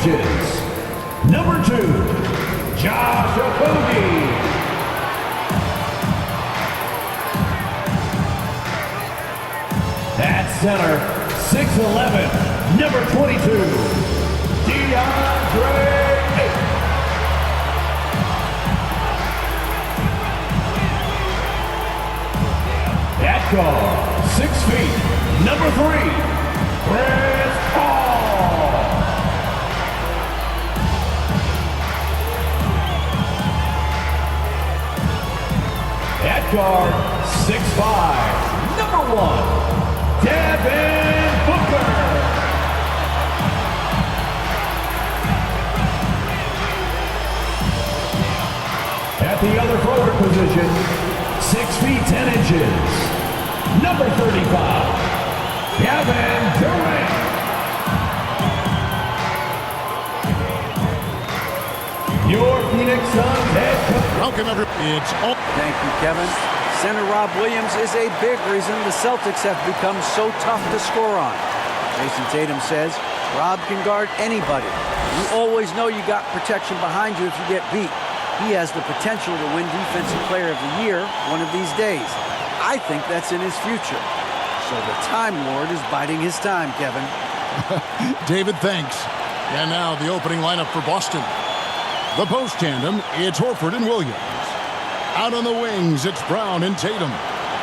inches. Number 2, Josh Okogie. At center, 6'11", number 22, DeAndre Ayton. At guard, 6 feet, number 3, Chris Paul. At guard, 6'5", number 1, Devin Booker. At the other forward position, 6 feet 10 inches, number 35, Kevin Durant. Your Phoenix Suns head coach. Welcome, everybody. It's all. Thank you, Kevin. Center Rob Williams is a big reason the Celtics have become so tough to score on. Jason Tatum says Rob can guard anybody. You always know you got protection behind you if you get beat. He has the potential to win Defensive Player of the Year one of these days. I think that's in his future. So the Time Lord is biding his time, Kevin. David, thanks. And now the opening lineup for Boston. The post tandem, it's Horford and Williams. Out on the wings, it's Brown and Tatum.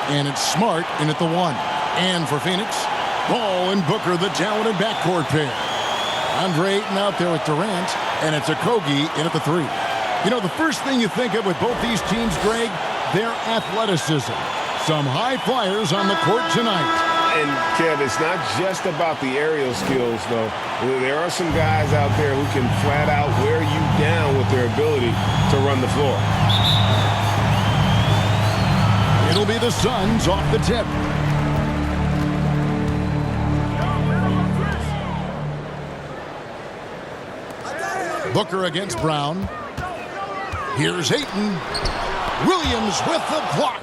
And it's Smart in at the 1. And for Phoenix, Paul and Booker, the talented backcourt pair. Andre Ayton out there with Durant, and it's Okogie in at the 3. You know, the first thing you think of with both these teams, Greg, their athleticism. Some high flyers on the court tonight. And, Kev, it's not just about the aerial skills, though. There are some guys out there who can flat out wear you down with their ability to run the floor. It'll be the Suns off the tip. Booker against Brown. Here's Ayton. Williams with the block.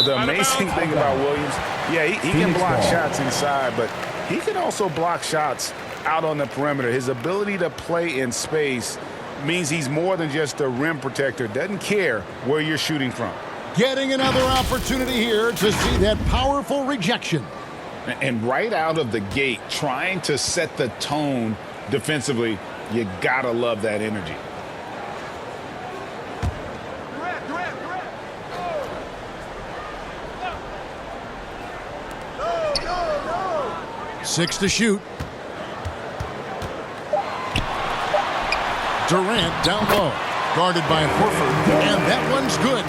The amazing thing about Williams, yeah, he can block shots inside, but he can also block shots out on the perimeter. His ability to play in space means he's more than just a rim protector. Doesn't care where you're shooting from. Getting another opportunity here to see that powerful rejection. And right out of the gate, trying to set the tone defensively, you gotta love that energy. Six to shoot. Durant down low. Guarded by Horford. And that one's good.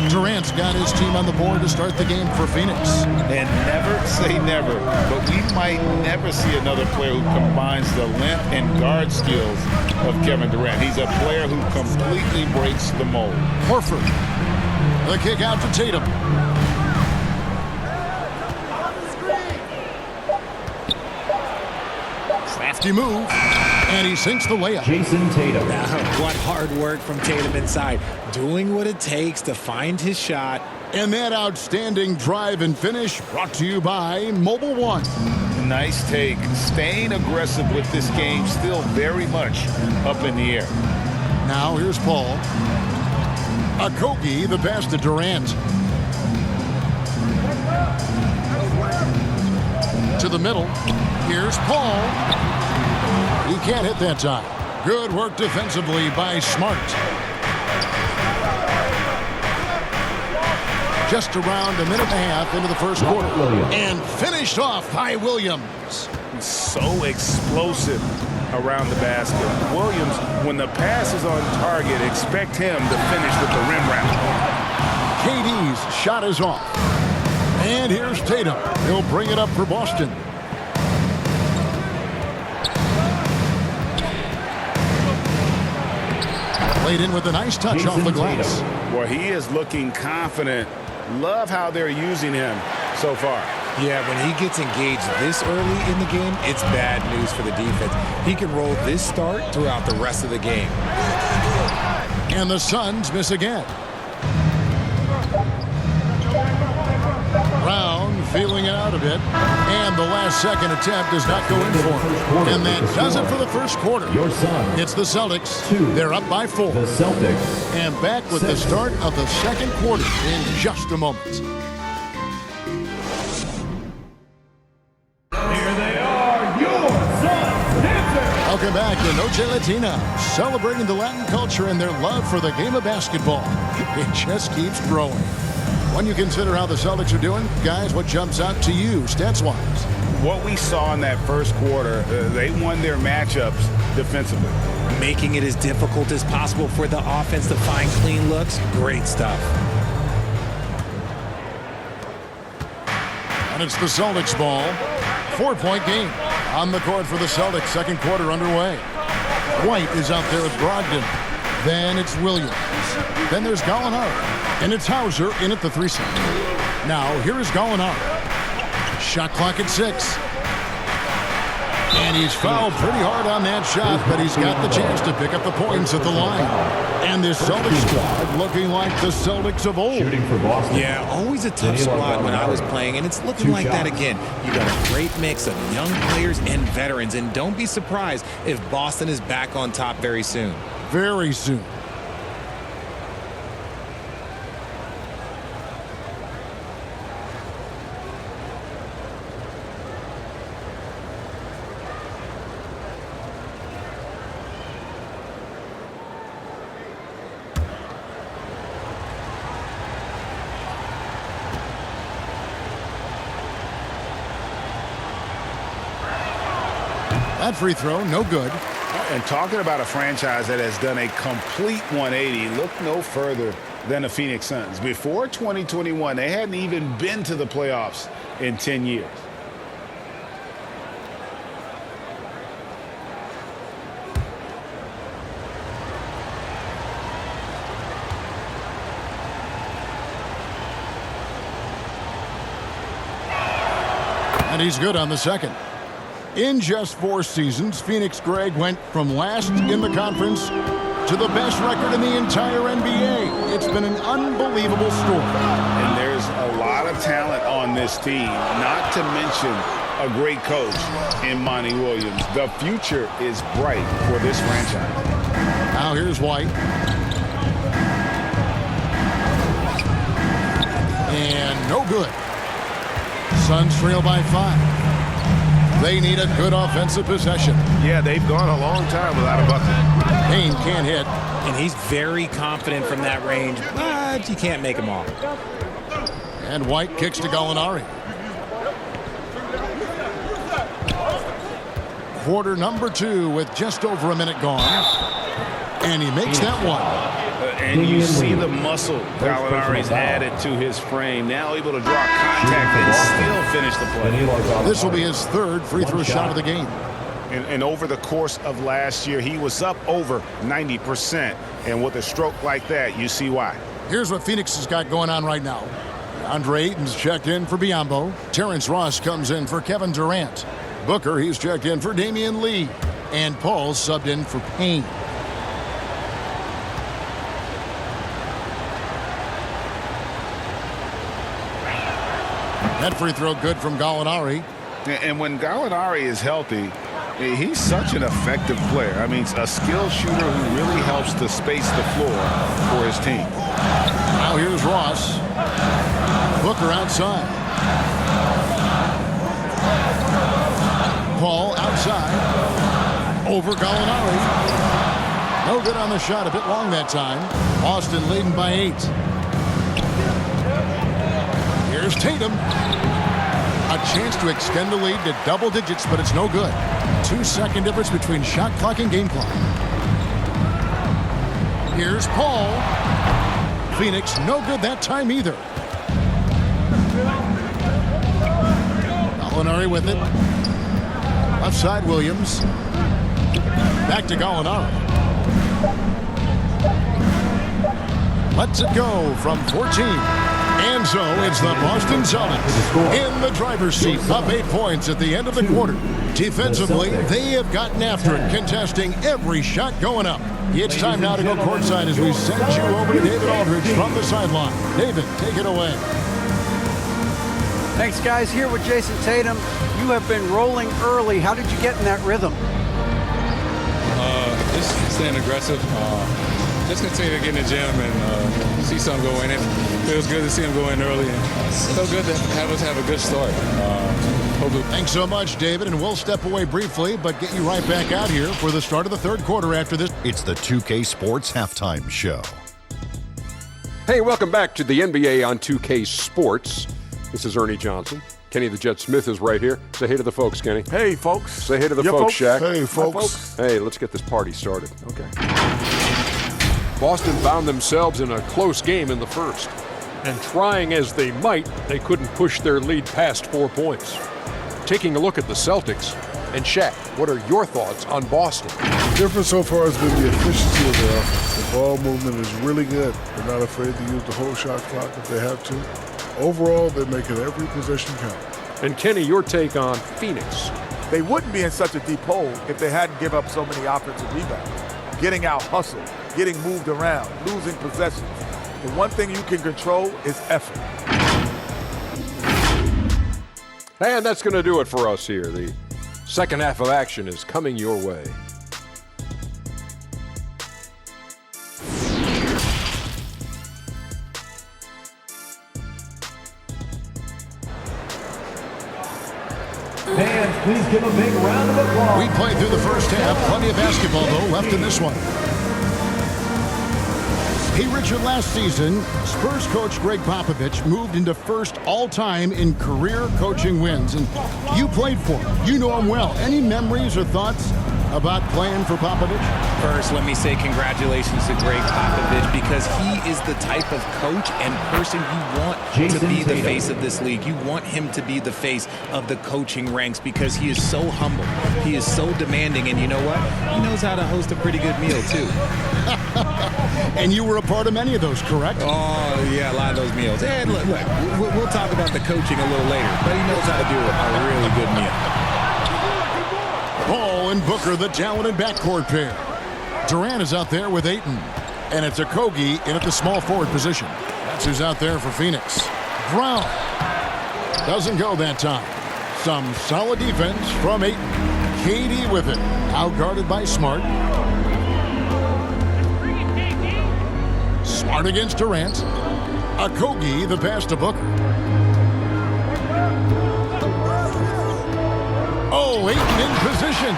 Durant's got his team on the board to start the game for Phoenix. And never say never, but we might never see another player who combines the length and guard skills of Kevin Durant. He's a player who completely breaks the mold. Horford. The kick out to Tatum. Crafty move. And he sinks the layup. Jason Tatum. What hard work from Tatum inside. Doing what it takes to find his shot. And that outstanding drive and finish brought to you by Mobile One. Nice take. Staying aggressive with this game, still very much up in the air. Now here's Paul. Okogie, the pass to Durant. To the middle. Here's Paul. He can't hit that time. Good work defensively by Smart. Just around a minute and a half into the first quarter. And finished off by Williams. So explosive around the basket. Williams, when the pass is on target, expect him to finish with the rim wrap. KD's shot is off. And here's Tatum. He'll bring it up for Boston. Played in with a nice touch off the glass. Well, he is looking confident. Love how they're using him so far. Yeah, when he gets engaged this early in the game, it's bad news for the defense. He can roll this start throughout the rest of the game. And the Suns miss again. Brown feeling it out a bit. And the last second attempt does not go in for him. And that does it for the first quarter. Your Suns. It's the Celtics. 2. They're up by 4. The Celtics. And back with the start of the second quarter in just a moment. Here they are, your Suns dancers. Welcome back to Noche Latina, celebrating the Latin culture and their love for the game of basketball. It just keeps growing. When you consider how the Celtics are doing, guys, what jumps out to you stats-wise? What we saw in that first quarter, they won their matchups defensively. Making it as difficult as possible for the offense to find clean looks. Great stuff. And it's the Celtics ball. 4-point game on the court for the Celtics. Second quarter underway. White is out there with Brogdon. Then it's Williams. Then there's Gallinari. And it's Hauser in at the 3-second. Now, here is Gallinari. Shot clock at 6. And he's fouled pretty hard on that shot, but he's got the chance to pick up the points at the line. And this Celtics squad looking like the Celtics of old. Shooting for Boston. Yeah, always a tough spot when I was playing, and it's looking like that again. You got a great mix of young players and veterans, and don't be surprised if Boston is back on top very soon. Very soon. That free throw, no good. And talking about a franchise that has done a complete 180, look no further than the Phoenix Suns. Before 2021, they hadn't even been to the playoffs in 10 years. And he's good on the second. In just 4 seasons, Phoenix Greg went from last in the conference to the best record in the entire NBA. It's been an unbelievable story. And there's a lot of talent on this team, not to mention a great coach in Monty Williams. The future is bright for this franchise. Now here's White. And no good. Suns trail by 5. They need a good offensive possession. Yeah, they've gone a long time without a bucket. Payne can't hit. And he's very confident from that range, but you can't make him all. And White kicks to Gallinari. Quarter number 2 with just over a minute gone. And he makes that one. And you see the muscle Gallinari's added to his frame. Now able to draw contact and still finish the play. This will be his 3rd free throw shot of the game. And over the course of last year, he was up over 90%. And with a stroke like that, you see why. Here's what Phoenix has got going on right now. Andre Ayton's checked in for Biyombo. Terrence Ross comes in for Kevin Durant. Booker, he's checked in for Damian Lee. And Paul subbed in for Payne. That free throw good from Gallinari. And when Gallinari is healthy, he's such an effective player. I mean, a skilled shooter who really helps to space the floor for his team. Now here's Ross. Booker outside. Paul outside. Over Gallinari. No good on the shot. A bit long that time. Boston leading by 8. Here's Tatum. A chance to extend the lead to double digits, but it's no good. 2-second difference between shot clock and game clock. Here's Paul. Phoenix, no good that time either. Gallinari with it. Left side, Williams. Back to Gallinari. Lets it go from 14. And so it's the Boston Celtics in the driver's seat, up 8 points at the end of the quarter. Defensively, they have gotten after it, contesting every shot going up. It's time now to go courtside as we send you over to David Aldridge from the sideline. David, take it away. Thanks, guys. Here with Jason Tatum. You have been rolling early. How did you get in that rhythm? Just staying aggressive. Just continue to get in the gym and see something go in. It feels good to see him go in early. And so good to have us have a good start. Thanks so much, David, and we'll step away briefly, but get you right back out here for the start of the third quarter after this. It's the 2K Sports Halftime Show. Hey, welcome back to the NBA on 2K Sports. This is Ernie Johnson. Kenny the Jet Smith is right here. Say hey to the folks, Kenny. Hey, folks. Say hey to the folks, Shaq. Hey, folks. Hey, let's get this party started. Okay. Boston found themselves in a close game in the first. And trying as they might, they couldn't push their lead past 4 points. Taking a look at the Celtics, and Shaq, what are your thoughts on Boston? The difference so far has been the efficiency of their offense. The ball movement is really good. They're not afraid to use the whole shot clock if they have to. Overall, they're making every possession count. And Kenny, your take on Phoenix. They wouldn't be in such a deep hole if they hadn't given up so many offensive rebounds. Getting out hustled, getting moved around, losing possessions. The one thing you can control is effort. And that's going to do it for us here. The second half of action is coming your way. Fans, please give a big round of applause. We played through the first half. Plenty of basketball, though, left in this one. Hey, Richard, last season, Spurs coach Greg Popovich moved into first all-time in career coaching wins. And you played for him. You know him well. Any memories or thoughts about playing for Popovich? First, let me say congratulations to Greg Popovich because he is the type of coach and person you want to be the face of this league. You want him to be the face of the coaching ranks because he is so humble. He is so demanding. And you know what? He knows how to host a pretty good meal, too. And you were a part of many of those, correct? Oh, yeah, a lot of those meals. And look, we'll talk about the coaching a little later, but he knows how to do a really good meal. Paul and Booker, the talented backcourt pair. Durant is out there with Ayton. And it's Okogie in at the small forward position. That's who's out there for Phoenix. Brown. Doesn't go that time. Some solid defense from Ayton. KD with it. Out-guarded by Smart. Smart against Durant. Okogie, the pass to Booker. Oh, Ayton in position.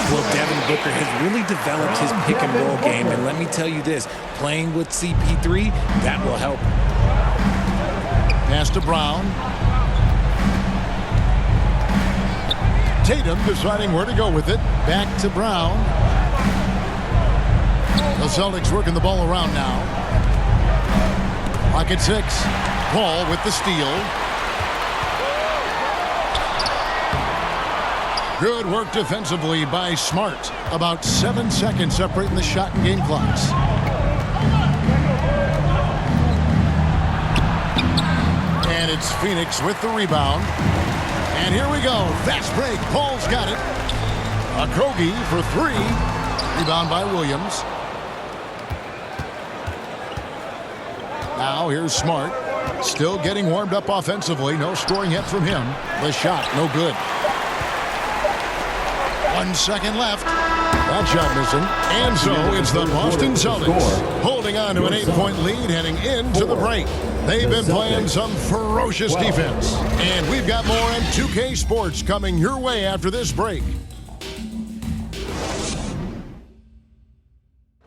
Well, Devin Booker has really developed his pick and roll game, and let me tell you this, playing with CP3, that will help. Pass to Brown. Tatum deciding where to go with it. Back to Brown. The Celtics working the ball around now. Clock at 6. Paul with the steal. Good work defensively by Smart. About 7 seconds separating the shot and game clocks. And it's Phoenix with the rebound. And here we go. Fast break. Paul's got it. Okogie for 3. Rebound by Williams. Now here's Smart. Still getting warmed up offensively. No scoring yet from him. The shot, no good. 1 second left. That shot missing. And so it's the Boston Celtics holding on to an 8-point lead heading into the break. They've been playing some ferocious defense. And we've got more on 2K Sports coming your way after this break.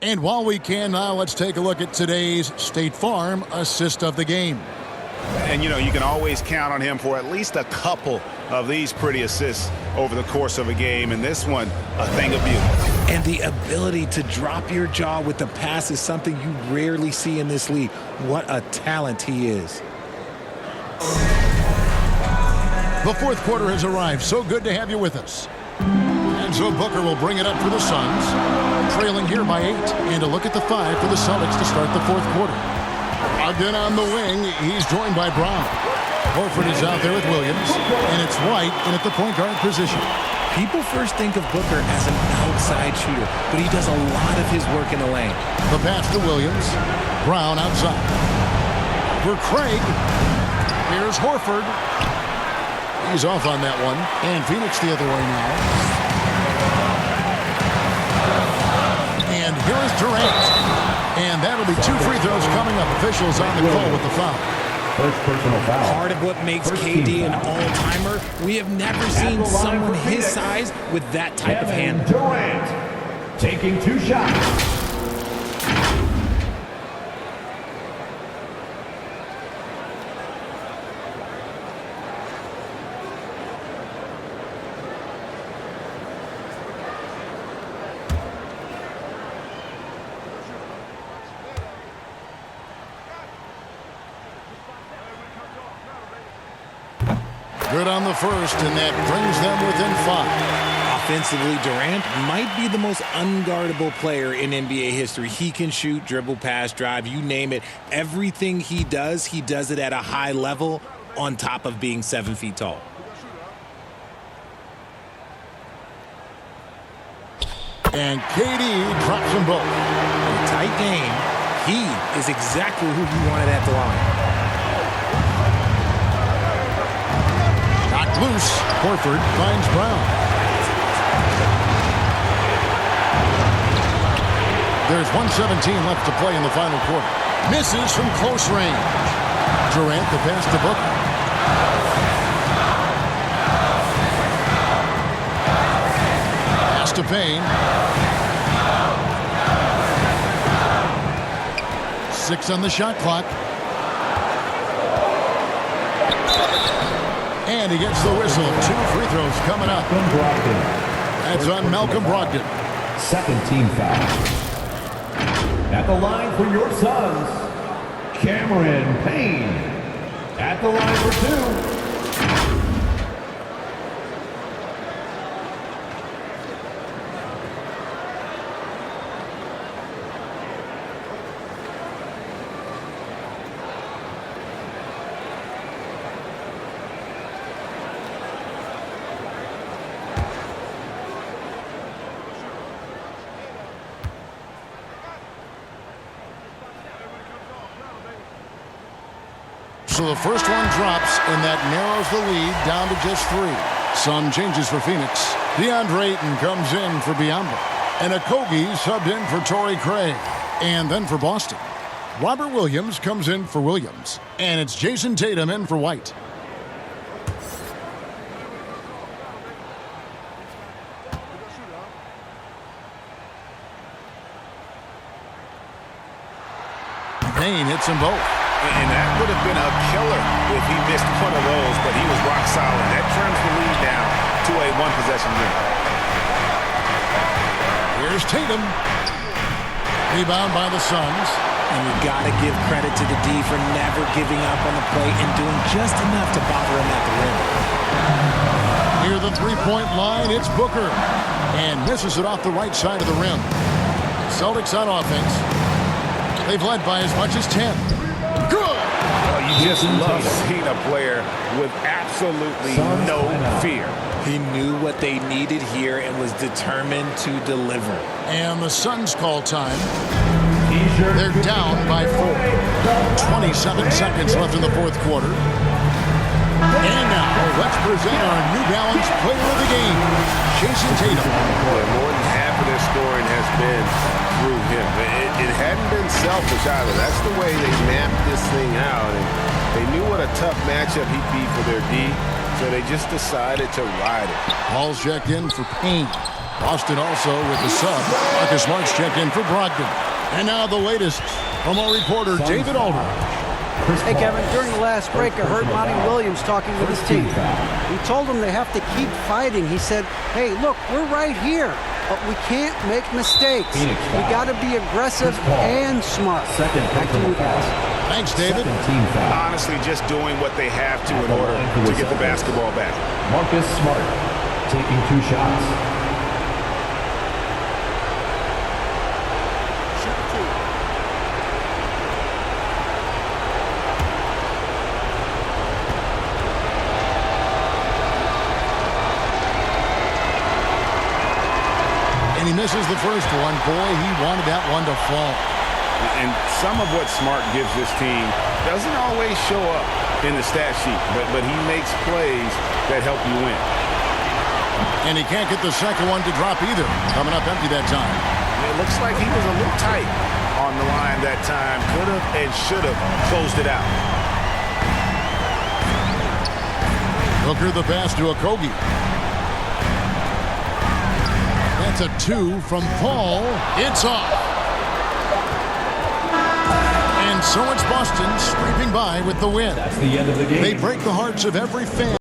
And while we can now, let's take a look at today's State Farm assist of the game. And, you know, you can always count on him for at least a couple of these pretty assists over the course of a game. And this one, a thing of beauty. And the ability to drop your jaw with the pass is something you rarely see in this league. What a talent he is. The fourth quarter has arrived. So good to have you with us. And so Booker will bring it up for the Suns. Trailing here by 8. And a look at the 5 for the Celtics to start the fourth quarter. Again on the wing, he's joined by Brown. Horford is out there with Williams, and it's White in at the point guard position. People first think of Booker as an outside shooter, but he does a lot of his work in the lane. The pass to Williams. Brown outside. For Craig, here's Horford. He's off on that one. And Phoenix the other way now. And here is Durant. And that'll be 2 free throws coming up. Officials on the call with the foul. First personal foul. Part of what makes KD an all-timer, we have never seen someone his size with that type of hand. Durant taking 2 shots. Good on the first, and that brings them within 5. Offensively, Durant might be the most unguardable player in NBA history. He can shoot, dribble, pass, drive, you name it. Everything he does it at a high level on top of being 7 feet tall. And KD drops them both. A tight game. He is exactly who you wanted at the line. Loose. Horford finds Brown. There's 1:17 left to play in the final quarter. Misses from close range. Durant the pass to Booker. Pass to Payne. 6 on the shot clock. And he gets the whistle. 2 free throws coming up. That's on Malcolm Brogdon. Second team foul. At the line for your Suns, Cameron Payne. At the line for 2. So the first one drops, and that narrows the lead down to just 3. Some changes for Phoenix. DeAndre Ayton comes in for Biyombo. And Okogie subbed in for Torrey Craig. And then for Boston, Robert Williams comes in for Williams. And it's Jason Tatum in for White. Payne hits them both. And that would have been a killer if he missed one of those, but he was rock solid. That trims the lead down to a 1-possession game. Here's Tatum. Rebound by the Suns. And you've got to give credit to the D for never giving up on the play and doing just enough to bother him at the rim. Near the 3-point line, it's Booker. And misses it off the right side of the rim. Celtics on offense. They've led by as much as 10. Good! Well, you just love seeing a player with absolutely no fear. He knew what they needed here and was determined to deliver. And the Suns call time. They're down by 4. 27 seconds left in the fourth quarter. And now, let's present our New Balance player of the game, Jason Tatum. Boy, more than half of their scoring has been through him. It hadn't been selfish either. That's the way they mapped this thing out. And they knew what a tough matchup he'd be for their D, so they just decided to ride it. Paul's checked in for Payne. Boston also with the sub. Marcus Smart's checked in for Brogdon. And now the latest from our reporter, David Aldridge. Hey, Kevin, during the last break, I heard Monty Williams talking with his team. He told them they have to keep fighting. He said, hey, look, we're right here, but we can't make mistakes. We got to be aggressive and smart. Back to you guys. Thanks, David. Honestly, just doing what they have to in order to get the basketball back. Marcus Smart taking 2 shots. He misses the first one. Boy, he wanted that one to fall. And some of what Smart gives this team doesn't always show up in the stat sheet, but he makes plays that help you win. And he can't get the second one to drop either. Coming up empty that time. It looks like he was a little tight on the line that time. Could have and should have closed it out. Hooker the pass to Okogie. That's a 2 from Paul. It's off. And so it's Boston scraping by with the win. That's the end of the game. They break the hearts of every fan.